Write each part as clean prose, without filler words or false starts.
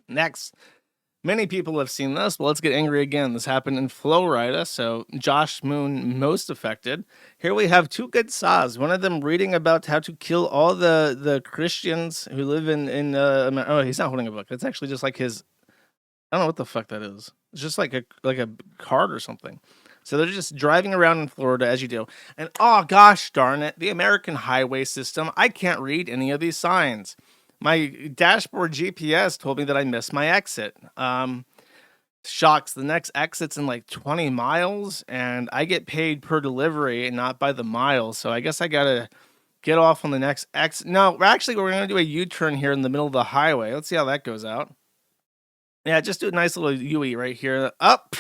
Next, many people have seen this, but let's get angry again. This happened in Florida, so Josh Moon most affected. Here we have two good saws. One of them reading about how to kill all the Christians who live oh, he's not holding a book. It's actually just like his. I don't know what the fuck that is. It's just like a card or something. So they're just driving around in Florida as you do, and oh gosh darn it, the American highway system. I can't read any of these signs. My dashboard GPS told me that I missed my exit. Shocks. The next exit's in like 20 miles, and I get paid per delivery and not by the mile. So I guess I gotta get off on the next exit. No, we're gonna do a U-turn here in the middle of the highway. Let's see how that goes out. Yeah, just do a nice little U-turn right here. Up.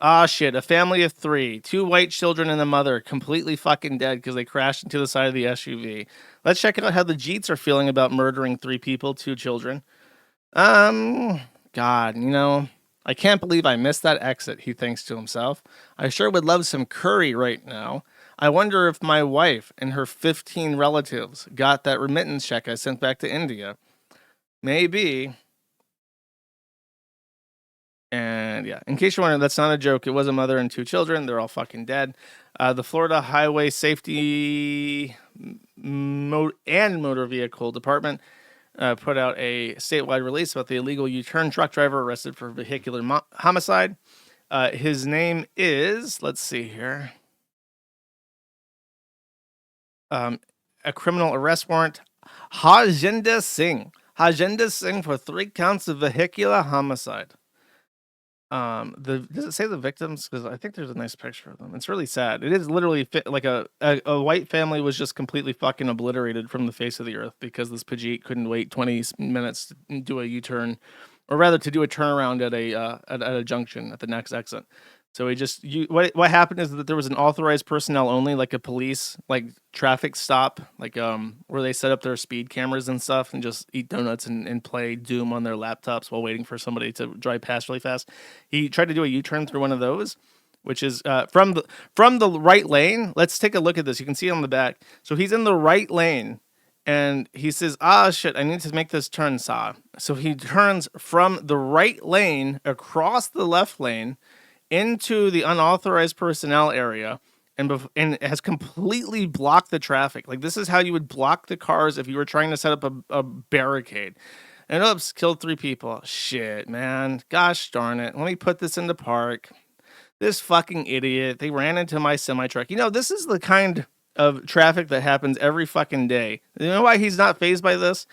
Ah, shit. A family of three, two white children and a mother, completely fucking dead because they crashed into the side of the SUV. Let's check out how the Jeets are feeling about murdering three people, two children. God, I can't believe I missed that exit, he thinks to himself. I sure would love some curry right now. I wonder if my wife and her 15 relatives got that remittance check I sent back to India. Maybe. And yeah, in case you're wondering, that's not a joke. It was a mother and two children. They're all fucking dead. The Florida Highway Safety and Motor Vehicle Department put out a statewide release about the illegal U-turn truck driver arrested for vehicular homicide. His name is, let's see here, a criminal arrest warrant, Harjinder Singh. Harjinder Singh for 3 counts of vehicular homicide. Does it say the victims? Because I think there's a nice picture of them. It's really sad. It is literally like a white family was just completely fucking obliterated from the face of the earth because this Pajit couldn't wait 20 minutes to do a U-turn, or rather to do a turnaround at a junction at the next exit. So what happened is that there was an authorized personnel only, like a police, like traffic stop, like where they set up their speed cameras and stuff and just eat donuts and play Doom on their laptops while waiting for somebody to drive past really fast. He tried to do a U-turn through one of those, which is from the right lane. Let's take a look at this. You can see it on the back. So he's in the right lane. And he says, ah, shit, I need to make this turn, sir. So he turns from the right lane across the left lane into the unauthorized personnel area and has completely blocked the traffic. Like, this is how you would block the cars if you were trying to set up a barricade. And oops, killed 3 people. Shit, man. Gosh darn it. Let me put this into park. This fucking idiot. They ran into my semi-truck. This is the kind of traffic that happens every fucking day. You know why he's not fazed by this?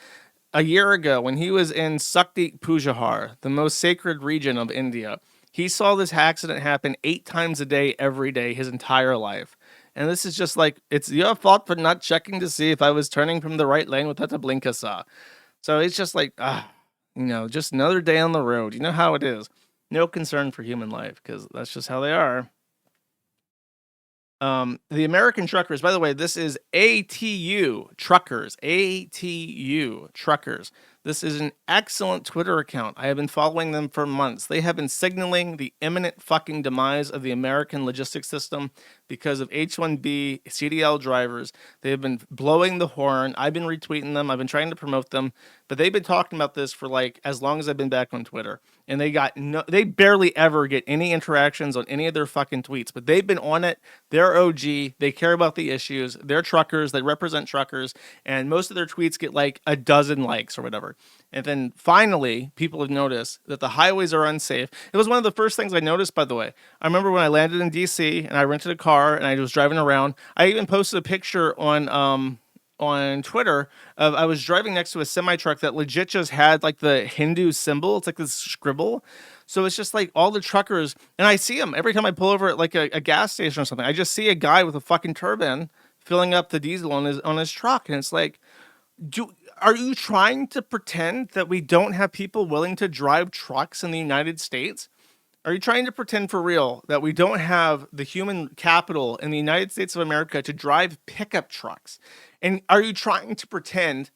A year ago, when he was in Sakti Pujahar, the most sacred region of India, he saw this accident happen 8 times a day, every day, his entire life. And this is just like, it's your fault for not checking to see if I was turning from the right lane without a blinker saw. So it's just like, just another day on the road. You know how it is. No concern for human life, because that's just how they are. The American truckers, by the way, this is ATU Truckers. ATU Truckers. This is an excellent Twitter account. I have been following them for months. They have been signaling the imminent fucking demise of the American logistics system because of H-1B CDL drivers. They have been blowing the horn. I've been retweeting them. I've been trying to promote them, but they've been talking about this for like as long as I've been back on Twitter. And they barely ever get any interactions on any of their fucking tweets, but they've been on it. They're OG. They care about the issues. They're truckers. They represent truckers. And most of their tweets get like a dozen likes or whatever. And then finally, people have noticed that the highways are unsafe. It was one of the first things I noticed, by the way. I remember when I landed in DC and I rented a car and I was driving around. I even posted a picture on Twitter of I was driving next to a semi truck that legit just had like the Hindu symbol. It's like this scribble. So it's just like all the truckers, and I see them every time I pull over at like a gas station or something. I just see a guy with a fucking turban filling up the diesel on his truck, and it's like, are you trying to pretend that we don't have people willing to drive trucks in the United States? Are you trying to pretend for real that we don't have the human capital in the United States of America to drive pickup trucks? And are you trying to pretend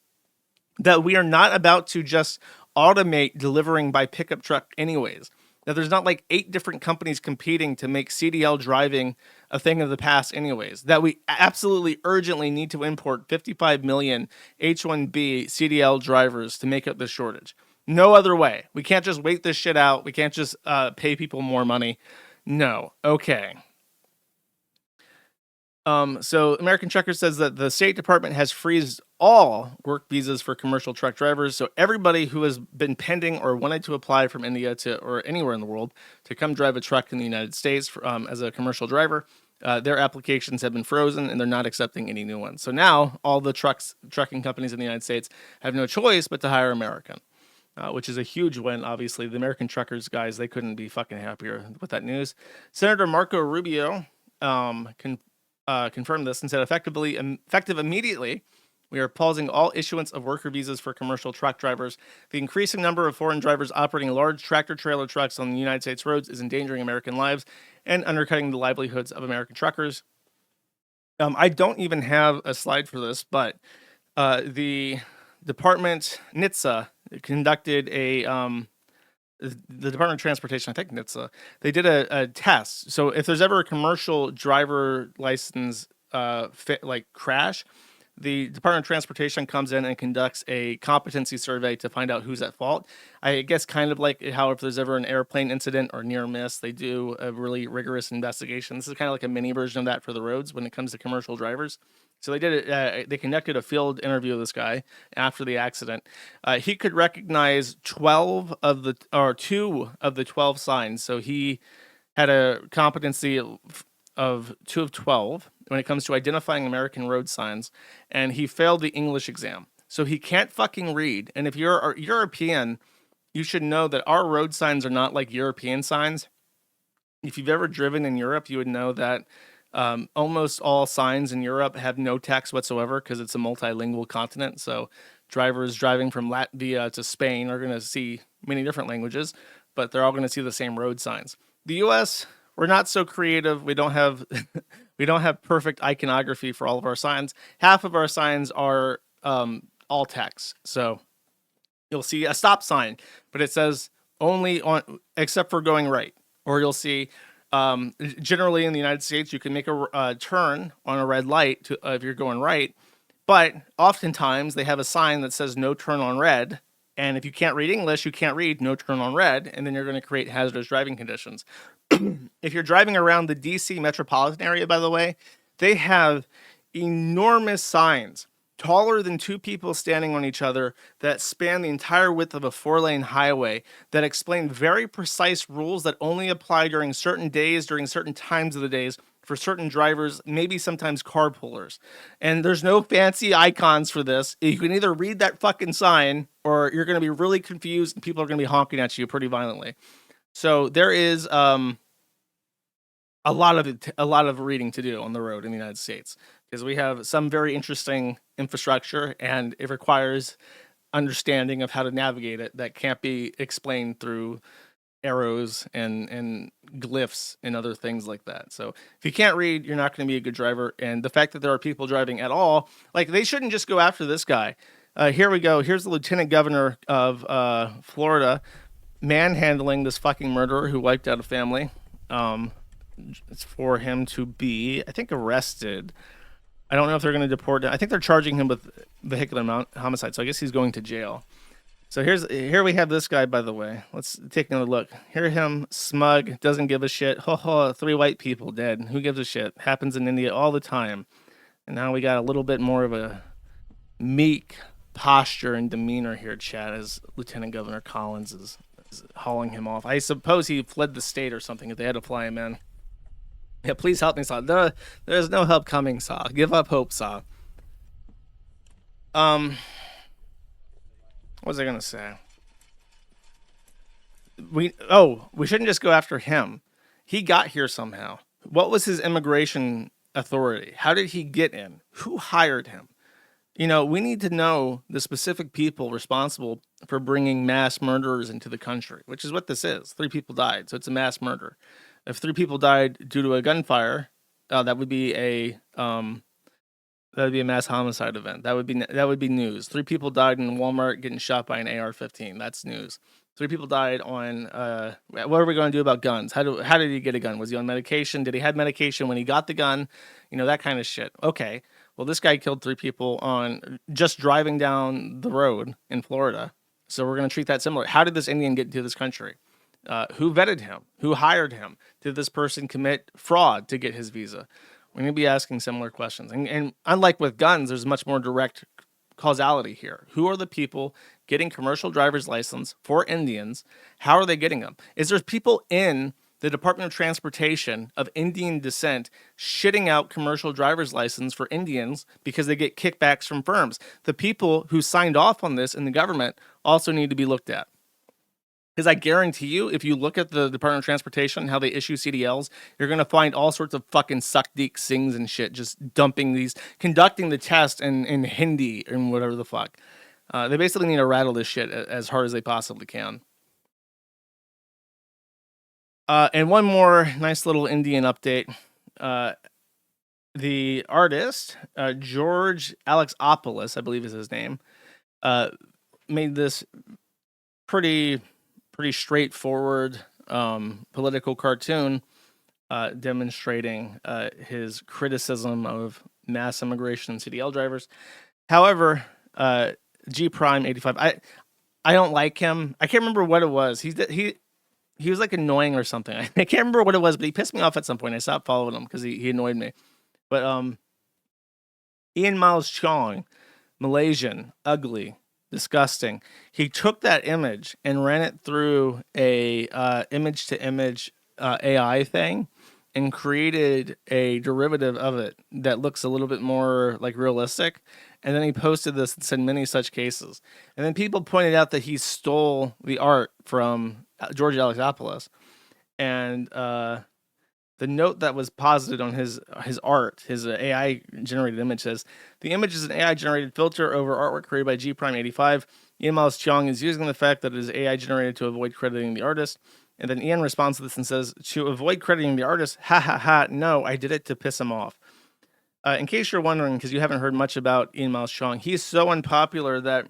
that we are not about to just automate delivering by pickup truck anyways? That there's not like 8 different companies competing to make CDL driving a thing of the past anyways? That we absolutely urgently need to import 55 million H-1B CDL drivers to make up this shortage? No other way. We can't just wait this shit out. We can't just pay people more money. No. Okay. So American Trucker says that the State Department has freezed all work visas for commercial truck drivers. So everybody who has been pending or wanted to apply from India to or anywhere in the world to come drive a truck in the United States as a commercial driver, their applications have been frozen and they're not accepting any new ones. So now all the trucking companies in the United States have no choice but to hire American. Which is a huge win. Obviously, the American truckers guys, they couldn't be fucking happier with that news. Senator Marco Rubio confirmed this and said, effective immediately, we are pausing all issuance of worker visas for commercial truck drivers. The increasing number of foreign drivers operating large tractor-trailer trucks on the United States roads is endangering American lives and undercutting the livelihoods of American truckers. I don't even have a slide for this, but the department, NHTSA, conducted the Department of Transportation, I think NHTSA, they did a test. So if there's ever a commercial driver license crash, the Department of Transportation comes in and conducts a competency survey to find out who's at fault. I guess kind of like how if there's ever an airplane incident or near miss, they do a really rigorous investigation. This is kind of like a mini version of that for the roads when it comes to commercial drivers. So they did it. They conducted a field interview of this guy after the accident. He could recognize 2 of the 12 signs. So he had a competency of 2 of 12 when it comes to identifying American road signs, and he failed the English exam. So he can't fucking read. And if you're a European, you should know that our road signs are not like European signs. If you've ever driven in Europe, you would know that almost all signs in Europe have no text whatsoever because it's a multilingual continent. So drivers driving from Latvia to Spain are going to see many different languages, but they're all going to see the same road signs. The U.S., we're not so creative. We don't have we don't have perfect iconography for all of our signs. Half of our signs are all text. So you'll see a stop sign, but it says only on except for going right. Or you'll see generally in the United States, you can make a turn on a red light if you're going right, but oftentimes they have a sign that says no turn on red. And if you can't read English, you can't read no turn on red, and then you're going to create hazardous driving conditions. If you're driving around the DC metropolitan area, by the way, they have enormous signs, taller than 2 people standing on each other, that span the entire width of a 4-lane highway, that explain very precise rules that only apply during certain days, during certain times of the days, for certain drivers, maybe sometimes carpoolers. And there's no fancy icons for this. You can either read that fucking sign or you're going to be really confused and people are going to be honking at you pretty violently. So there is a lot of reading to do on the road in the United States because we have some very interesting infrastructure and it requires understanding of how to navigate it that can't be explained through arrows and glyphs and other things like that. So if you can't read, you're not going to be a good driver. And the fact that there are people driving at all, like they shouldn't just go after this guy. Here we go. Here's the lieutenant governor of Florida manhandling this fucking murderer who wiped out a family. It's for him to be, I think, arrested. I don't know if they're going to deport him. I think they're charging him with vehicular homicide. So I guess he's going to jail. So here we have this guy, by the way. Let's take another look. Hear him, smug, doesn't give a shit. Ho ho, 3 white people dead. Who gives a shit? Happens in India all the time. And now we got a little bit more of a meek posture and demeanor here, chat, as Lieutenant Governor Collins is hauling him off. I suppose he fled the state or something if they had to fly him in. Yeah, please help me, Saw. There's no help coming, Saw. Give up hope, Saw. What was I gonna say? We shouldn't just go after him. He got here somehow. What was his immigration authority? How did he get in? Who hired him? You know, we need to know the specific people responsible for bringing mass murderers into the country, which is what this is. 3 people died, so it's a mass murder. If 3 people died due to a gunfire, that would be a mass homicide event. That would be news. 3 people died in Walmart getting shot by an AR-15. That's news. 3 people died on. What are we going to do about guns? How did he get a gun? Was he on medication? Did he have medication when he got the gun? You know, that kind of shit. Okay. Well, this guy killed 3 people on just driving down the road in Florida. So we're going to treat that similar. How did this Indian get into this country? Who vetted him? Who hired him? Did this person commit fraud to get his visa? We're going to be asking similar questions. And unlike with guns, there's much more direct causality here. Who are the people getting commercial driver's license for Indians? How are they getting them? Is there people in the Department of Transportation of Indian descent shitting out commercial driver's license for Indians because they get kickbacks from firms? The people who signed off on this in the government also need to be looked at. Because I guarantee you, if you look at the Department of Transportation, how they issue CDLs, you're going to find all sorts of fucking Sukhdeep Singhs and shit just conducting the test in Hindi and whatever the fuck. They basically need to rattle this shit as hard as they possibly can. And one more nice little Indian update. The artist, George Alexopoulos, I believe is his name, made this pretty straightforward political cartoon demonstrating his criticism of mass immigration and CDL drivers. However, G Prime 85, I don't like him. I can't remember what it was. He was like annoying or something. I can't remember what it was, but he pissed me off at some point. I stopped following him because he annoyed me. But Ian Miles Chong, Malaysian, ugly, disgusting. He took that image and ran it through a image to image AI thing and created a derivative of it that looks a little bit more like realistic. And then he posted this and said many such cases. And then people pointed out that he stole the art from George Alexopoulos. And the note that was posited on his art, his AI generated image says, the image is an AI generated filter over artwork created by G Prime 85. Ian Miles Chong is using the fact that it is AI generated to avoid crediting the artist. And then Ian responds to this and says, to avoid crediting the artist, ha ha ha, no, I did it to piss him off. In case you're wondering, because you haven't heard much about Ian Miles Chong, he's so unpopular that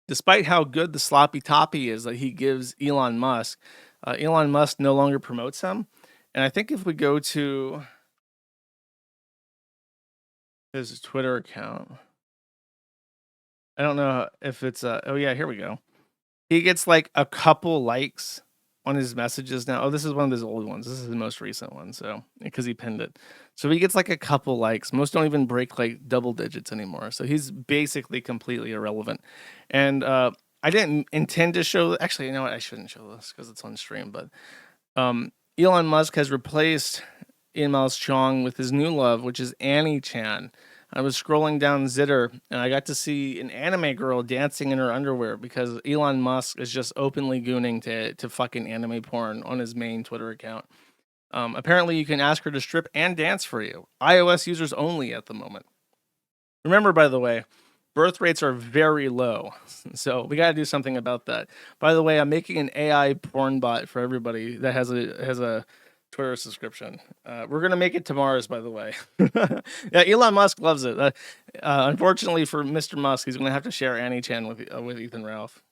despite how good the sloppy toppy is that he gives Elon Musk no longer promotes him. And I think if we go to his Twitter account, I don't know if it's oh yeah, here we go. He gets like a couple likes on his messages now. Oh, this is one of his old ones. This is the most recent one. So because he pinned it. So he gets like a couple likes. Most don't even break like double digits anymore. So he's basically completely irrelevant. And I didn't intend to show, actually, you know what? I shouldn't show this because it's on stream, but Elon Musk has replaced Ian Miles Chong with his new love, which is Annie Chan. I was scrolling down Zitter and I got to see an anime girl dancing in her underwear because Elon Musk is just openly gooning to fucking anime porn on his main Twitter account. Apparently you can ask her to strip and dance for you. iOS users only at the moment. Remember, by the way, birth rates are very low. So we got to do something about that. By the way, I'm making an AI porn bot for everybody that has a Twitter subscription. We're going to make it tomorrow's, by the way. Yeah, Elon Musk loves it. Unfortunately for Mr. Musk, he's going to have to share Annie Chan with Ethan Ralph.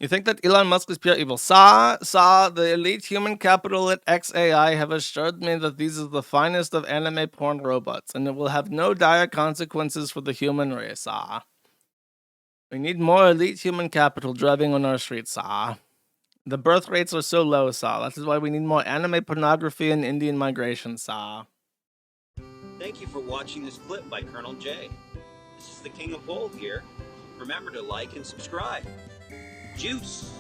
You think that Elon Musk is pure evil? Sir, the elite human capital at XAI have assured me that these are the finest of anime porn robots, and it will have no dire consequences for the human race, sir. We need more elite human capital driving on our streets, sir. The birth rates are so low, sir. That is why we need more anime pornography and Indian migration, sir. Thank you for watching this clip by Colonel J. This is the King of Bold here. Remember to like and subscribe. Juice!